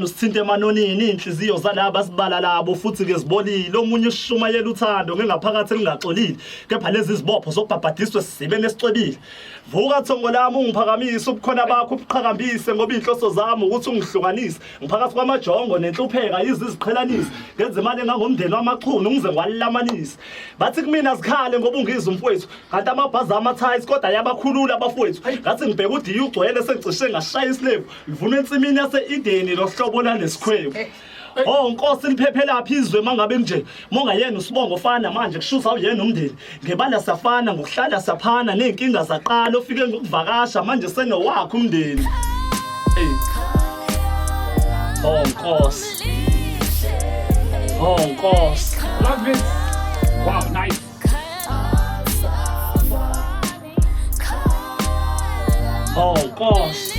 Usithinte emanonini inhliziyo zalabo asibala labo futhi ke zibolile omunye ushumayela uthando ngengaphakathi elingaxolile kepha lezi izibopho zokubhabhadiswa sibene esicwebile vuka thongo lami ungiphakamise ubukhona bakho ubuqhakambise ngoba inhloso zami ukuthi ungihlukanise ngiphakathi kwamajongo nenhlupheka iziziqhelanise ngenze imali engangomndeni wamaqhunu ngize ngwalilamanisa bathi kumina zikhale ngoba ungizwe umfowethu kanti amabhazi amathayisi kodwa yabakhulula abafowethu ngathi ngibheka udiya ugcwele sengicishe ngashaya isilevu livuna ensimini yase-Edeni lo bona nesikhwebu oh Nkosi liphephelaphi izwe mangabe nje mongayena usibongo fana manje kushuza uyena umndeni ngebala safana ngokuhlala saphana nenkinga zaqala ofike ngokuvakasha manje senowakho umndeni oh Nkosi Love it. Wow, nice. oh Nkosi